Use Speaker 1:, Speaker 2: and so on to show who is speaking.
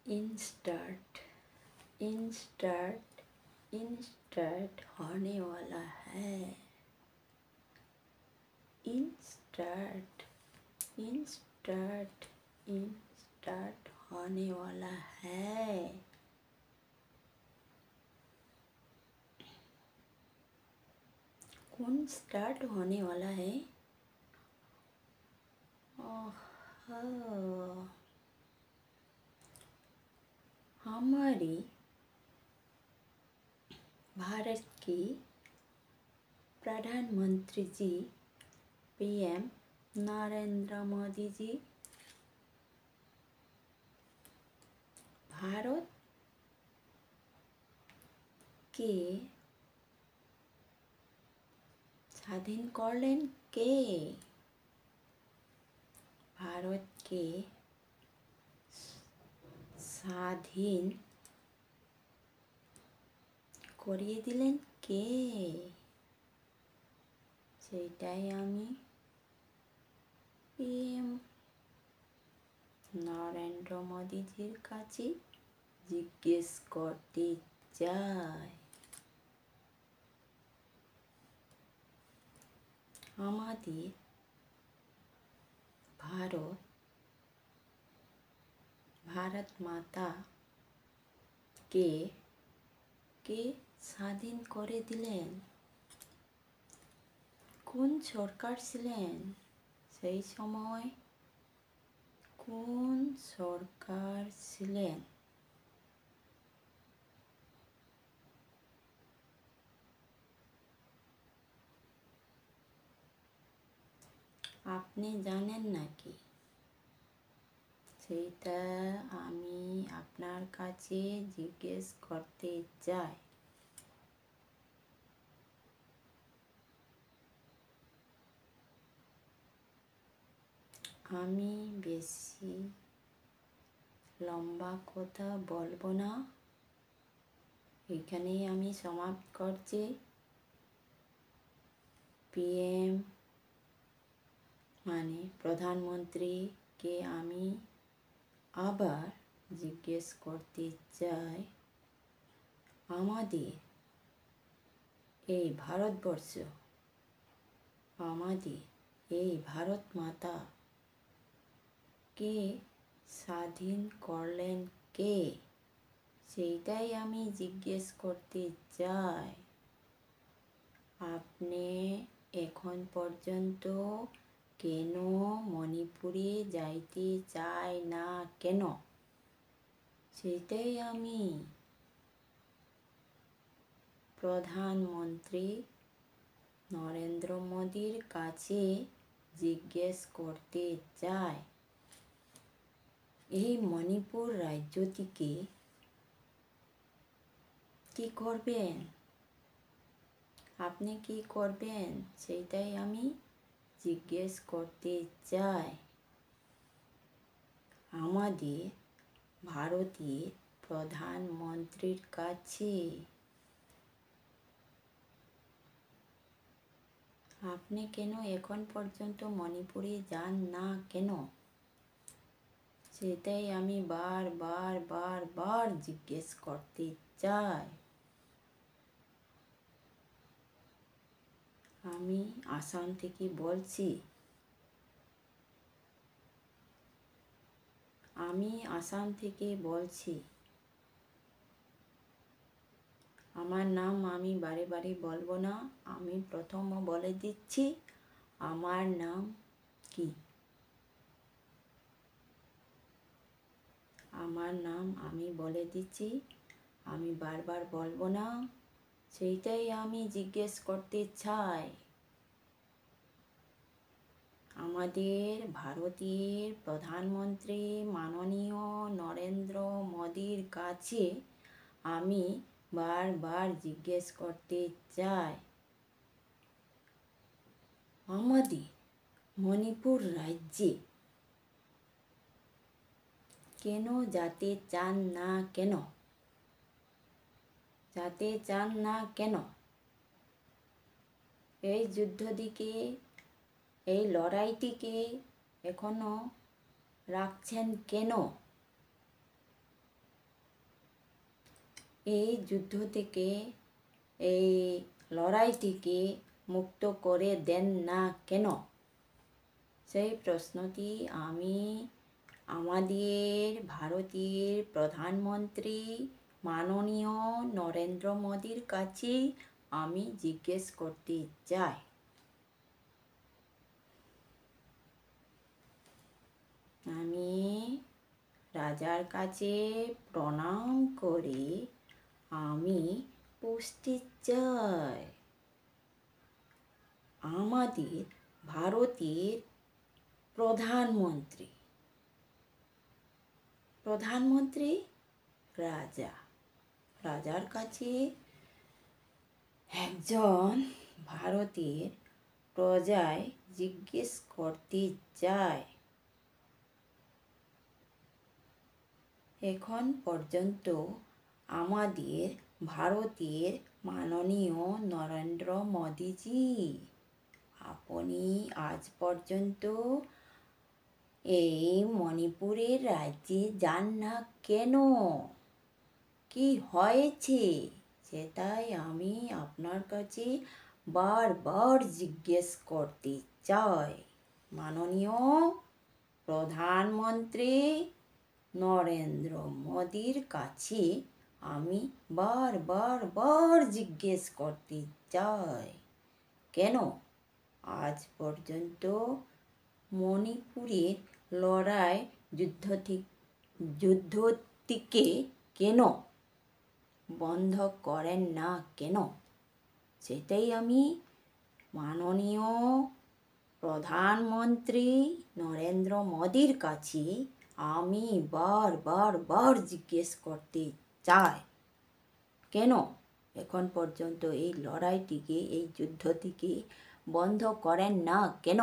Speaker 1: इंस्टार्ट इंस्टार्ट इंस्टार्ट होने वाला है। इंस्टार्ट इंस्टार्ट इंस्टार्ट होने वाला है। कौन स्टार्ट होने वाला है? ओह, हमारी भारत की प्रधानमंत्री जी पीएम नरेंद्र मोदी जी भारत के স্বাধীন করলেন কে? ভারতকে স্বাধীন করিয়ে দিলেন কে? সেটাই আমি পিএম নরেন্দ্র মোদীজির কাছে জিজ্ঞেস করতে চাই। আমাদের ভারত মাতা কে স্বাধীন করে দিলেন? কোন সরকার ছিলেন সেই সময়? কোন সরকার ছিলেন? আপনি জানেন নাকি? সেটা আমি আপনার কাছে জিজ্ঞেস করতে চাই। আমি বেশি লম্বা কথা বলবো না, এখানেই আমি সমাপ্ত করছি। পিএম মানে প্রধানমন্ত্রীকে আমি আবার জিজ্ঞেস করতে চাই, আমাদের এই ভারতবর্ষ, আমাদের এই ভারত মাতা কে স্বাধীন করলেন কে? সেইটাই আমি জিজ্ঞেস করতে চাই। আপনি এখন পর্যন্ত কেন মণিপুরে যাইতে চায় না কেন? সেটাই আমি প্রধানমন্ত্রী নরেন্দ্র মোদীর কাছে জিজ্ঞেস করতে চাই। এই মণিপুর রাজ্যটিকে কি করবেন? আপনি কি করবেন? সেইটাই আমি জিজ্ঞেস করতে চাই। আমাদের ভারতের প্রধানমন্ত্রীর কাছে আপনি কেন এখন পর্যন্ত মণিপুরে যান না কেন? সেটাই আমি বার জিজ্ঞেস করতে চাই। আমি আসাম থেকে বলছি। আমার নাম আমি বারে বলবো না, আমি প্রথম বলে দিচ্ছি আমার নাম কি। আমার নাম আমি বলে দিচ্ছি, আমি বারবার বলবো না, সেইটাই আমি জিজ্ঞেস করতে চাই। আমাদের ভারতের প্রধানমন্ত্রী মাননীয় নরেন্দ্র মোদীর কাছে আমি বারবার জিজ্ঞেস করতে চাই, আমাদের মণিপুর রাজ্যে কেন যেতে চান না কেন? যেতে চান না কেন? এই যুদ্ধটিকে, এই লড়াইটিকে এখনো রাখছেন কেন? এই যুদ্ধ থেকে, এই লড়াই থেকে মুক্ত করে দেন না কেন? সেই প্রশ্নটি আমি আমাদের ভারতের প্রধানমন্ত্রী মাননীয় নরেন্দ্র মোদীর কাছে আমি জিজ্ঞেস করতে চাই। আমি রাজার কাছে প্রণাম করে আমি পুষতে চাই, আমাদের ভারতের প্রধানমন্ত্রী রাজার কাছে একজন ভারতের প্রজায় জিজ্ঞেস করতে চায়, এখন পর্যন্ত আমাদের ভারতের মাননীয় নরেন্দ্র মোদীজি, আপনি আজ পর্যন্ত এই মণিপুরের রাজ্যে যান না কেন? কি হয়েছে সেটাই আমি আপনার কাছে বারবার জিজ্ঞেস করতে চাই। মাননীয় প্রধানমন্ত্রী নরেন্দ্র মোদীর কাছে আমি বার জিজ্ঞেস করতে চাই, কেন আজ পর্যন্ত মণিপুরের লড়াই যুদ্ধটিকে কেন বন্ধ করেন না কেন? সেটাই আমি মাননীয় প্রধানমন্ত্রী নরেন্দ্র মোদীর কাছে আমি বার জিজ্ঞেস করতে চাই, কেন এখন পর্যন্ত এই লড়াইটিকে, এই যুদ্ধটিকে বন্ধ করেন না কেন?